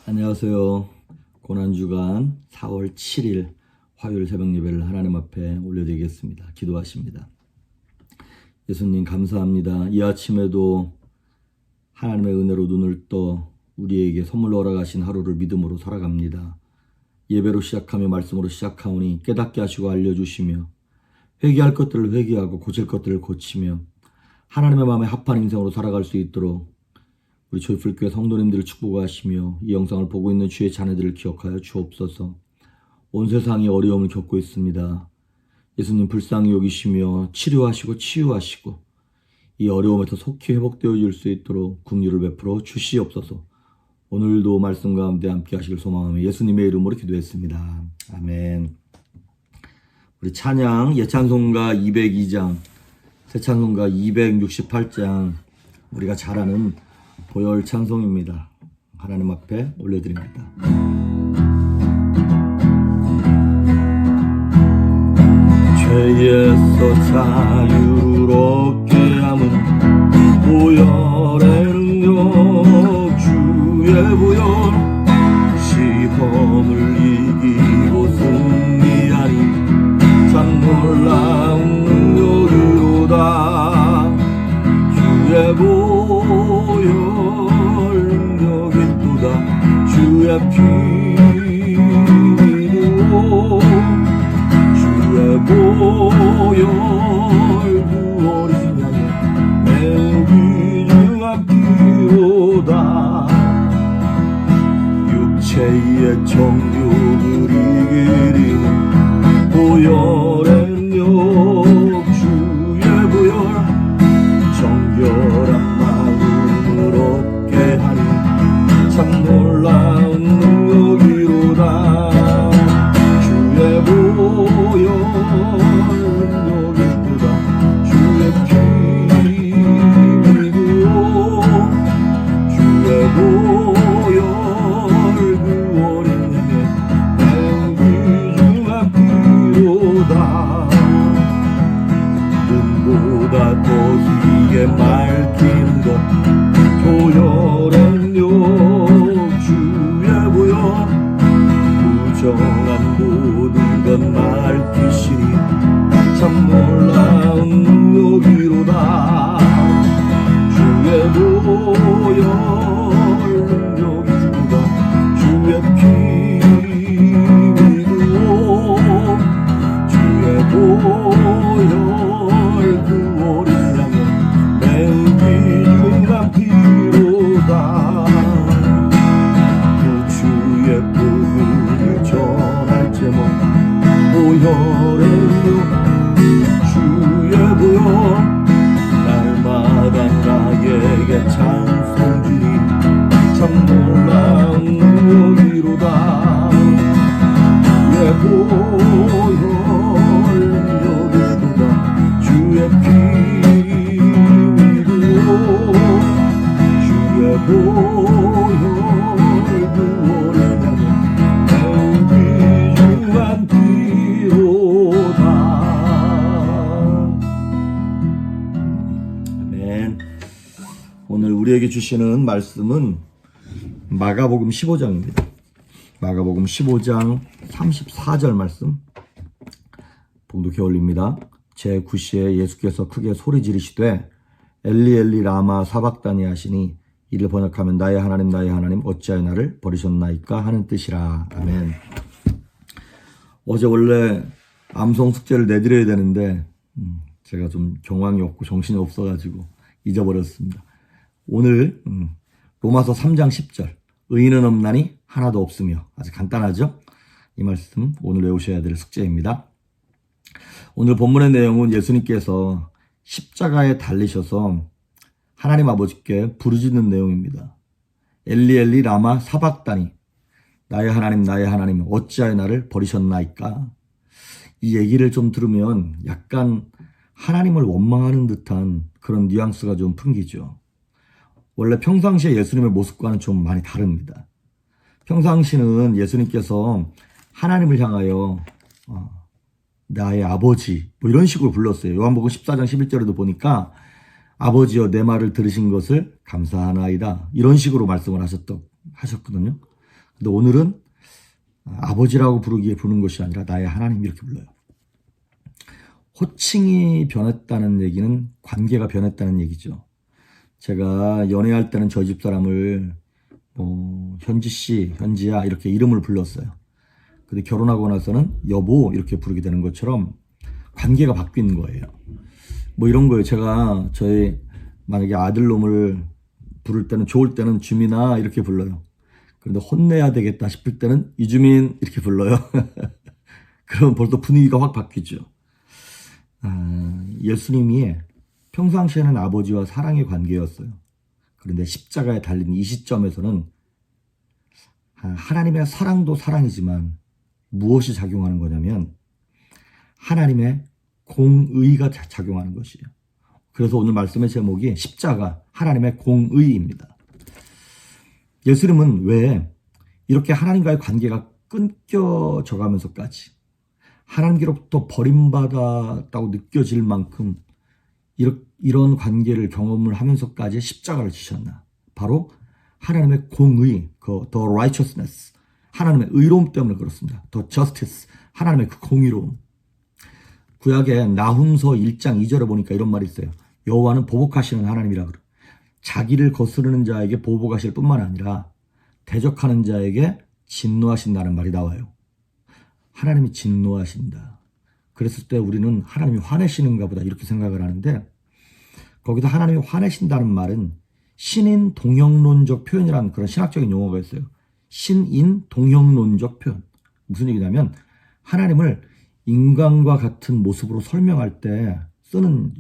안녕하세요. 고난주간 4월 7일 화요일 새벽 예배를 하나님 앞에 올려드리겠습니다. 기도하십니다. 예수님 감사합니다. 이 아침에도 하나님의 은혜로 눈을 떠 우리에게 선물로 허락하신 하루를 믿음으로 살아갑니다. 예배로 시작하며 말씀으로 시작하오니 깨닫게 하시고 알려주시며 회개할 것들을 회개하고 고칠 것들을 고치며 하나님의 마음에 합한 인생으로 살아갈 수 있도록 우리 조이풀교회 성도님들을 축복하시며 이 영상을 보고 있는 주의 자녀들을 기억하여 주옵소서. 온 세상이 어려움을 겪고 있습니다. 예수님 불쌍히 여기시며 치료하시고 치유하시고 이 어려움에서 속히 회복되어 줄 수 있도록 긍휼을 베풀어 주시옵소서. 오늘도 말씀 가운데 함께 하시길 소망하며 예수님의 이름으로 기도했습니다. 아멘. 우리 찬양 예찬송가 202장 새찬송가 268장 우리가 잘 아는 보혈 찬송입니다. 하나님 앞에 올려드립니다. 죄에서 자유롭게 함은 보혈의 능력 주의 보혈 시험을 이기고 승리하니 참 놀라운 능력으로다. 주의 보혈 능력이 또다. 주의 피 믿고 주의 보혈 그 어린 양의 매우 귀중한 피로다. 육체의 정욕을 이기리는 보혈의 능력 주의 보혈 정결한 마음을 얻게 하니 참 놀라운 능력이로다. 주의 보혈 능력이 크다. 주의 피 믿고 주의 보혈 그 어린 양의 매우 귀중한 피로다. 눈보다 더 희게 맑히는 것 보혈의 능력 주의 보혈 부정한 모든 것 맑히시니 참 놀라운 능력이로다. 주의 보혈 능력이 크다. 주의 피 믿고 주의 보혈 그 어린 양의 매우 귀중한 피로다. 그 주의 복음을 전할 제목 보혈의 능력 주의 보혈 날마다 나에게 찬송 주니 참 놀라운 능력이로다. 주의 보혈 능력이 크다. 주의 피 믿고 주의 보혈 그 어린 양의 매우 귀중한 피로다. 아멘. 오늘 우리에게 주시는 말씀은 마가복음 15장입니다. 마가복음 15장 34절 말씀 봉독해 올립니다. 제9시에 예수께서 크게 소리 지르시되 엘리 엘리 라마 사박다니 하시니 이를 번역하면 나의 하나님 어찌하여 나를 버리셨나이까 하는 뜻이라. 아멘. 어제 원래 암송 숙제를 내드려야 되는데 제가 좀 경황이 없고 정신이 없어가지고 잊어버렸습니다. 오늘 로마서 3장 10절 의인은 없나니 하나도 없으며 아주 간단하죠? 이 말씀 오늘 외우셔야 될 숙제입니다. 오늘 본문의 내용은 예수님께서 십자가에 달리셔서 하나님 아버지께 부르짖는 내용입니다. 엘리 엘리 라마 사박다니 나의 하나님 어찌하여 나를 버리셨나이까. 이 얘기를 좀 들으면 약간 하나님을 원망하는 듯한 그런 뉘앙스가 좀 풍기죠. 원래 평상시에 예수님의 모습과는 좀 많이 다릅니다. 평상시는 예수님께서 하나님을 향하여 나의 아버지 뭐 이런 식으로 불렀어요. 요한복음 14장 11절에도 보니까 아버지여 내 말을 들으신 것을 감사하나이다 이런 식으로 말씀을 하셨거든요. 근데 오늘은 아버지라고 부르는 것이 아니라 나의 하나님 이렇게 불러요. 호칭이 변했다는 얘기는 관계가 변했다는 얘기죠. 제가 연애할 때는 저희 집 사람을 현지 씨, 현지야 이렇게 이름을 불렀어요. 근데 결혼하고 나서는 여보 이렇게 부르게 되는 것처럼 관계가 바뀌는 거예요. 이런 거예요. 제가 만약에 아들놈을 부를 때는 좋을 때는 주민아 이렇게 불러요. 그런데 혼내야 되겠다 싶을 때는 이주민 이렇게 불러요. 그러면 벌써 분위기가 확 바뀌죠. 예수님이 평상시에는 아버지와 사랑의 관계였어요. 그런데 십자가에 달린 이 시점에서는 하나님의 사랑도 사랑이지만 무엇이 작용하는 거냐면 하나님의 공의가 작용하는 것이에요. 그래서 오늘 말씀의 제목이 십자가, 하나님의 공의입니다. 예수님은 왜 이렇게 하나님과의 관계가 끊겨져 가면서까지 하나님께로부터 버림받았다고 느껴질 만큼 이런 관계를 경험을 하면서까지 십자가를 지셨나? 바로 하나님의 공의, the righteousness, 하나님의 의로움 때문에 그렇습니다. the justice, 하나님의 그 공의로움. 구약의 나훔서 1장 2절에 보니까 이런 말이 있어요. 여호와는 보복하시는 하나님이라 그래요. 자기를 거스르는 자에게 보복하실 뿐만 아니라 대적하는 자에게 진노하신다는 말이 나와요. 하나님이 진노하신다. 그랬을 때 우리는 하나님이 화내시는가 보다 이렇게 생각을 하는데 거기서 하나님이 화내신다는 말은 신인 동형론적 표현이라는 그런 신학적인 용어가 있어요. 신인 동형론적 표현. 무슨 얘기냐면 하나님을 인간과 같은 모습으로 설명할 때 쓰는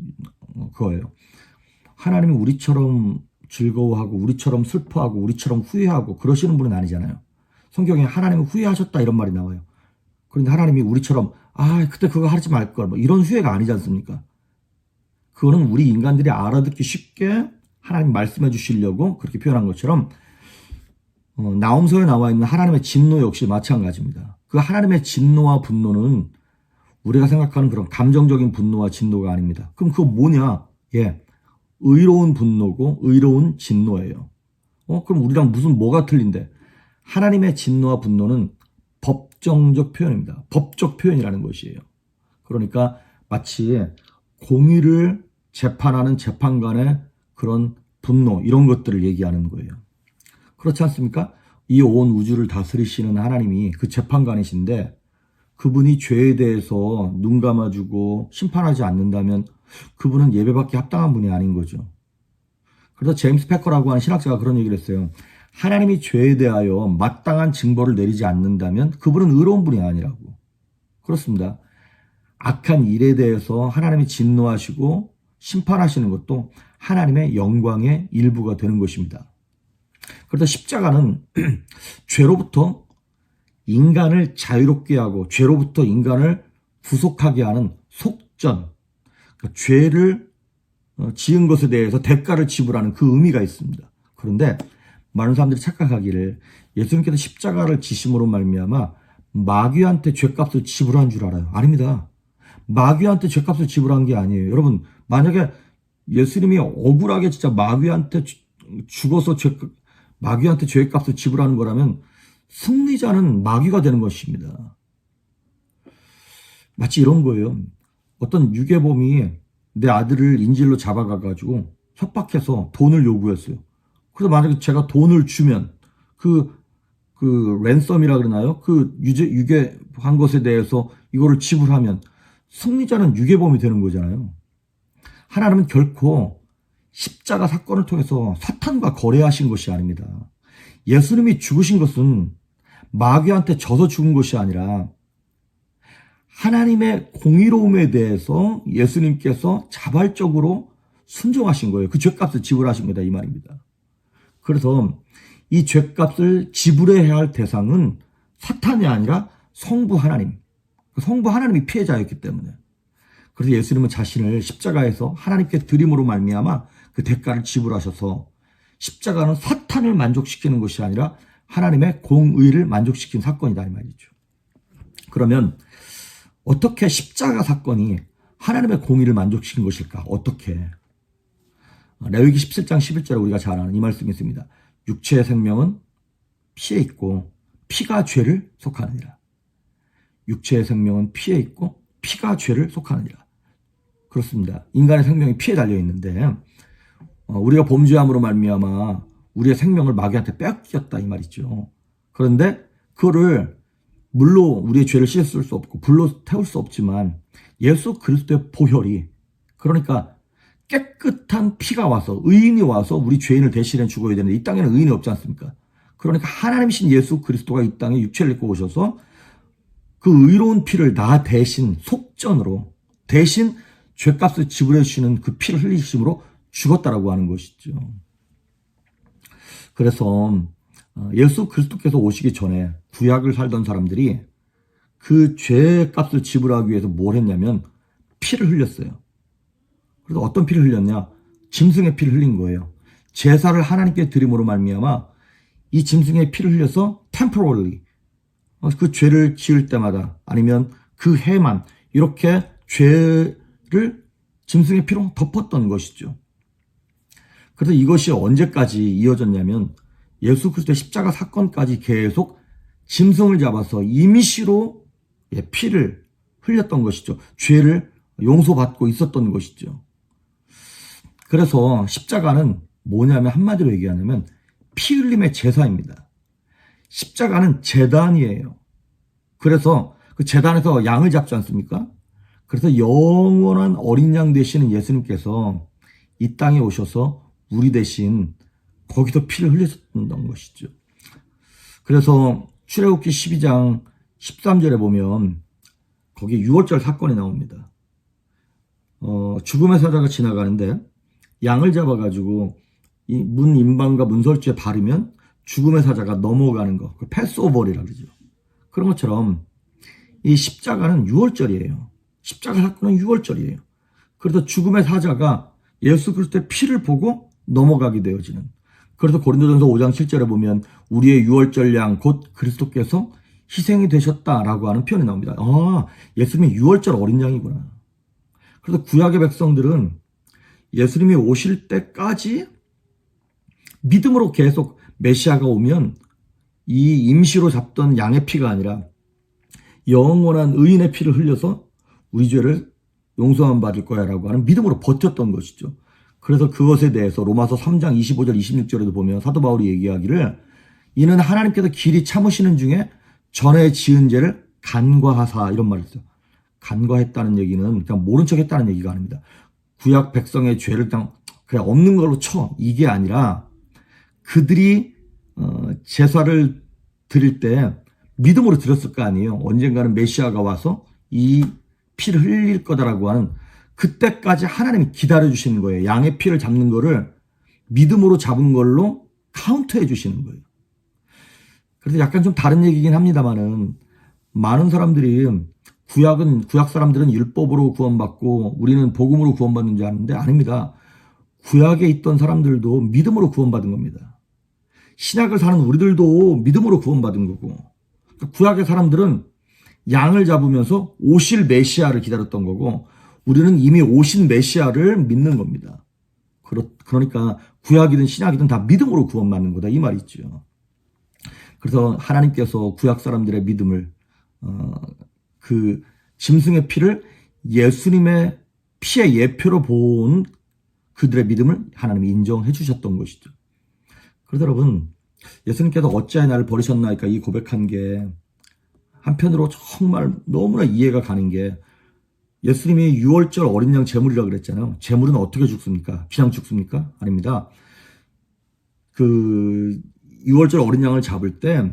그거예요. 하나님이 우리처럼 즐거워하고 우리처럼 슬퍼하고 우리처럼 후회하고 그러시는 분은 아니잖아요. 성경에 하나님은 후회하셨다 이런 말이 나와요. 그런데 하나님이 우리처럼 그때 그거 하지 말걸 이런 후회가 아니지 않습니까? 그거는 우리 인간들이 알아듣기 쉽게 하나님 말씀해 주시려고 그렇게 표현한 것처럼 나홈서에 나와 있는 하나님의 진노 역시 마찬가지입니다. 그 하나님의 진노와 분노는 우리가 생각하는 그런 감정적인 분노와 진노가 아닙니다. 그럼 그거 뭐냐? 의로운 분노고 의로운 진노예요. 그럼 우리랑 뭐가 틀린데? 하나님의 진노와 분노는 법정적 표현입니다. 법적 표현이라는 것이에요. 그러니까 마치 공의를 재판하는 재판관의 그런 분노 이런 것들을 얘기하는 거예요. 그렇지 않습니까? 이 온 우주를 다스리시는 하나님이 그 재판관이신데 그분이 죄에 대해서 눈 감아주고 심판하지 않는다면 그분은 예배받기 합당한 분이 아닌 거죠. 그래서 제임스 패커라고 하는 신학자가 그런 얘기를 했어요. 하나님이 죄에 대하여 마땅한 징벌을 내리지 않는다면 그분은 의로운 분이 아니라고. 그렇습니다. 악한 일에 대해서 하나님이 진노하시고 심판하시는 것도 하나님의 영광의 일부가 되는 것입니다. 그래서 십자가는 죄로부터 인간을 자유롭게 하고 죄로부터 인간을 구속하게 하는 속전, 그러니까 죄를 지은 것에 대해서 대가를 지불하는 그 의미가 있습니다. 그런데 많은 사람들이 착각하기를 예수님께서 십자가를 지심으로 말미암아 마귀한테 죄값을 지불한 줄 알아요. 아닙니다. 마귀한테 죄값을 지불한 게 아니에요. 여러분 만약에 예수님이 억울하게 진짜 마귀한테 죽어서 마귀한테 죄값을 지불하는 거라면 승리자는 마귀가 되는 것입니다. 마치 이런 거예요. 어떤 유괴범이 내 아들을 인질로 잡아가가지고 협박해서 돈을 요구했어요. 그래서 만약에 제가 돈을 주면 그 랜섬이라 그러나요? 그 유괴한 것에 대해서 이거를 지불하면 승리자는 유괴범이 되는 거잖아요. 하나님은 결코 십자가 사건을 통해서 사탄과 거래하신 것이 아닙니다. 예수님이 죽으신 것은 마귀한테 져서 죽은 것이 아니라 하나님의 공의로움에 대해서 예수님께서 자발적으로 순종하신 거예요. 그 죄값을 지불하신 거다 이 말입니다. 그래서 이 죄값을 지불해야 할 대상은 사탄이 아니라 성부 하나님. 성부 하나님이 피해자였기 때문에. 그래서 예수님은 자신을 십자가에서 하나님께 드림으로 말미암아 그 대가를 지불하셔서 십자가는 사탄을 만족시키는 것이 아니라 하나님의 공의를 만족시킨 사건이다 이 말이죠. 그러면 어떻게 십자가 사건이 하나님의 공의를 만족시킨 것일까? 어떻게? 레위기 17장 11절에 우리가 잘 아는 이 말씀이 있습니다. 육체의 생명은 피에 있고 피가 죄를 속하느니라. 육체의 생명은 피에 있고 피가 죄를 속하느니라. 그렇습니다. 인간의 생명이 피에 달려 있는데 우리가 범죄함으로 말미암아 우리의 생명을 마귀한테 뺏겼다 이 말이죠. 그런데 그거를 물로 우리의 죄를 씻을 수 없고 불로 태울 수 없지만 예수 그리스도의 보혈이, 그러니까 깨끗한 피가 와서 의인이 와서 우리 죄인을 대신해 죽어야 되는데 이 땅에는 의인이 없지 않습니까? 그러니까 하나님이신 예수 그리스도가 이 땅에 육체를 입고 오셔서 그 의로운 피를 나 대신 속전으로 대신 죄값을 지불해 주시는 그 피를 흘리심으로 죽었다라고 하는 것이죠. 그래서 예수 그리스도께서 오시기 전에 구약을 살던 사람들이 그 죄값을 지불하기 위해서 뭘 했냐면 피를 흘렸어요. 그래서 어떤 피를 흘렸냐? 짐승의 피를 흘린 거예요. 제사를 하나님께 드림으로 말미암아 이 짐승의 피를 흘려서 temporarily 그 죄를 지을 때마다 아니면 그 해만 이렇게 죄를 짐승의 피로 덮었던 것이죠. 그래서 이것이 언제까지 이어졌냐면 예수 그리스도의 십자가 사건까지 계속 짐승을 잡아서 임시로 피를 흘렸던 것이죠. 죄를 용서받고 있었던 것이죠. 그래서 십자가는 뭐냐면 한마디로 얘기하냐면 피 흘림의 제사입니다. 십자가는 제단이에요. 그래서 그 제단에서 양을 잡지 않습니까? 그래서 영원한 어린 양 되시는 예수님께서 이 땅에 오셔서 우리 대신 거기서 피를 흘리셨던 것이죠. 그래서 출애굽기 12장 13절에 보면 거기 유월절 사건이 나옵니다. 죽음의 사자가 지나가는데 양을 잡아가지고 이 문 임방과 문설주에 바르면 죽음의 사자가 넘어가는 거, 그 패스오버리라고 그러죠. 그런 것처럼 이 십자가는 유월절이에요. 십자가 사건은 유월절이에요. 그래서 죽음의 사자가 예수 그리스도의 피를 보고 넘어가게 되어지는. 그래서 고린도전서 5장 7절에 보면 우리의 유월절 양 곧 그리스도께서 희생이 되셨다라고 하는 표현이 나옵니다. 예수님이 유월절 어린 양이구나. 그래서 구약의 백성들은 예수님이 오실 때까지 믿음으로 계속 메시아가 오면 이 임시로 잡던 양의 피가 아니라 영원한 의인의 피를 흘려서 우리 죄를 용서함 받을 거야 라고 하는 믿음으로 버텼던 것이죠. 그래서 그것에 대해서 로마서 3장 25절 26절에도 보면 사도 바울이 얘기하기를 이는 하나님께서 길이 참으시는 중에 전에 지은 죄를 간과하사 이런 말을 했어요. 간과했다는 얘기는 그냥 모른 척 했다는 얘기가 아닙니다. 구약 백성의 죄를 그냥 없는 걸로 쳐 이게 아니라 그들이 제사를 드릴 때 믿음으로 드렸을 거 아니에요. 언젠가는 메시아가 와서 이 피를 흘릴 거다라고 하는 그때까지 하나님이 기다려주시는 거예요. 양의 피를 잡는 거를 믿음으로 잡은 걸로 카운트해 주시는 거예요. 그래서 약간 좀 다른 얘기긴 합니다만은 많은 사람들이 구약 사람들은 율법으로 구원받고 우리는 복음으로 구원받는 줄 아는데 아닙니다. 구약에 있던 사람들도 믿음으로 구원받은 겁니다. 신약을 사는 우리들도 믿음으로 구원받은 거고 구약의 사람들은 양을 잡으면서 오실 메시아를 기다렸던 거고 우리는 이미 오신 메시아를 믿는 겁니다. 그러니까 구약이든 신약이든 다 믿음으로 구원받는 거다 이 말이죠. 그래서 하나님께서 구약 사람들의 믿음을 그 짐승의 피를 예수님의 피의 예표로 본 그들의 믿음을 하나님이 인정해 주셨던 것이죠. 그래서 여러분 예수님께서 어찌하여 나를 버리셨나이까 이 고백한 게 한편으로 정말 너무나 이해가 가는 게 예수님이 유월절 어린 양 제물이라고 그랬잖아요. 제물은 어떻게 죽습니까? 그냥 죽습니까? 아닙니다. 그 유월절 어린 양을 잡을 때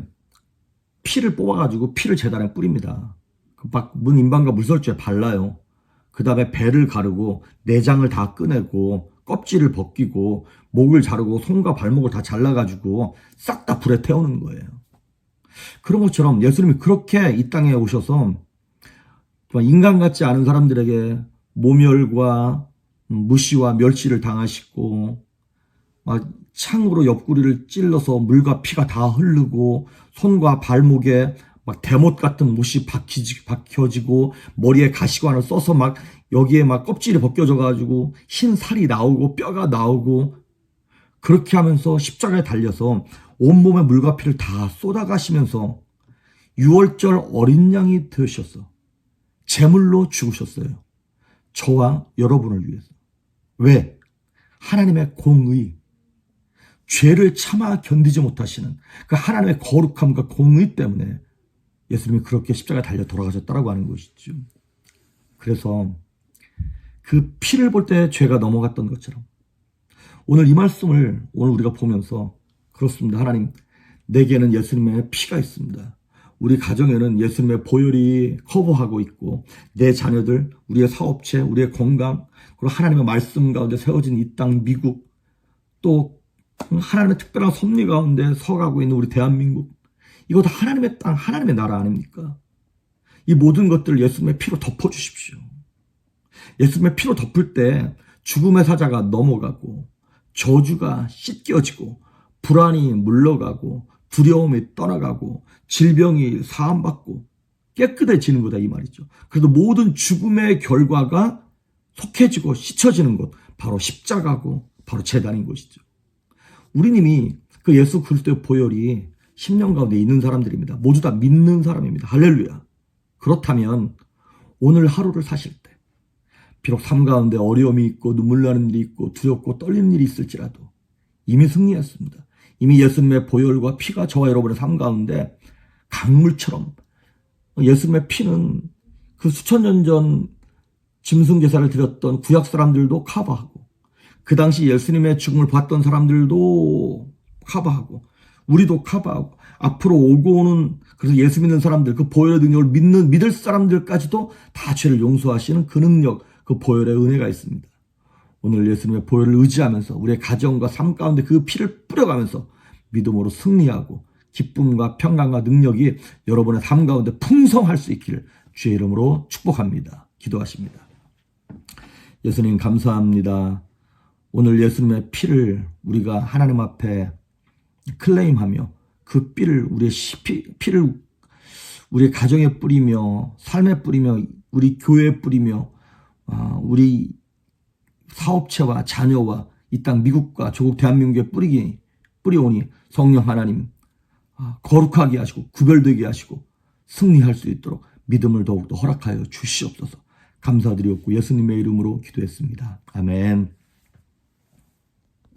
피를 뽑아가지고 피를 제단에 뿌립니다. 문 임방과 물설주에 발라요. 그 다음에 배를 가르고 내장을 다 꺼내고 껍질을 벗기고 목을 자르고 손과 발목을 다 잘라가지고 싹 다 불에 태우는 거예요. 그런 것처럼 예수님이 그렇게 이 땅에 오셔서 인간 같지 않은 사람들에게 모멸과 무시와 멸시를 당하시고 창으로 옆구리를 찔러서 물과 피가 다 흐르고 손과 발목에 막 대못 같은 못이 박혀지고 머리에 가시관을 써서 막 여기에 막 껍질이 벗겨져 가지고 흰 살이 나오고 뼈가 나오고 그렇게 하면서 십자가에 달려서 온몸에 물과 피를 다 쏟아가시면서 유월절 어린 양이 되셔서 제물로 죽으셨어요. 저와 여러분을 위해서. 왜? 하나님의 공의, 죄를 참아 견디지 못하시는 그 하나님의 거룩함과 공의 때문에 예수님이 그렇게 십자가에 달려 돌아가셨다라고 하는 것이죠. 그래서 그 피를 볼 때 죄가 넘어갔던 것처럼 오늘 이 말씀을 오늘 우리가 보면서 그렇습니다. 하나님, 내게는 예수님의 피가 있습니다. 우리 가정에는 예수님의 보혈이 커버하고 있고 내 자녀들, 우리의 사업체, 우리의 건강, 그리고 하나님의 말씀 가운데 세워진 이 땅 미국, 또 하나님의 특별한 섭리 가운데 서가고 있는 우리 대한민국, 이거 다 하나님의 땅, 하나님의 나라 아닙니까? 이 모든 것들을 예수님의 피로 덮어주십시오. 예수님의 피로 덮을 때 죽음의 사자가 넘어가고 저주가 씻겨지고 불안이 물러가고 두려움이 떠나가고 질병이 사함받고 깨끗해지는 거다 이 말이죠. 그래도 모든 죽음의 결과가 속해지고 씻혀지는 것, 바로 십자가고 바로 제단인 것이죠. 우리는 이미 그 예수 그리스도의 보혈이 10년 가운데 있는 사람들입니다. 모두 다 믿는 사람입니다. 할렐루야. 그렇다면 오늘 하루를 사실 때 비록 삶 가운데 어려움이 있고 눈물 나는 일이 있고 두렵고 떨리는 일이 있을지라도 이미 승리했습니다. 이미 예수님의 보혈과 피가 저와 여러분의 삶 가운데 강물처럼, 예수님의 피는 그 수천 년 전 짐승 제사를 드렸던 구약 사람들도 커버하고 그 당시 예수님의 죽음을 봤던 사람들도 커버하고 우리도 커버하고 앞으로 오고 오는, 그래서 예수 믿는 사람들, 그 보혈의 능력을 믿을 사람들까지도 다 죄를 용서하시는 그 능력, 그 보혈의 은혜가 있습니다. 오늘 예수님의 보혈을 의지하면서 우리의 가정과 삶 가운데 그 피를 뿌려가면서 믿음으로 승리하고 기쁨과 평강과 능력이 여러분의 삶 가운데 풍성할 수 있기를 주의 이름으로 축복합니다. 기도하십니다. 예수님 감사합니다. 오늘 예수님의 피를 우리가 하나님 앞에 클레임하며 그 피를 피를 우리 가정에 뿌리며 삶에 뿌리며 우리 교회에 뿌리며 우리 사업체와 자녀와 이 땅 미국과 조국 대한민국에 뿌리오니 성령 하나님 거룩하게 하시고 구별되게 하시고 승리할 수 있도록 믿음을 더욱더 허락하여 주시옵소서. 감사드리옵고 예수님의 이름으로 기도했습니다. 아멘.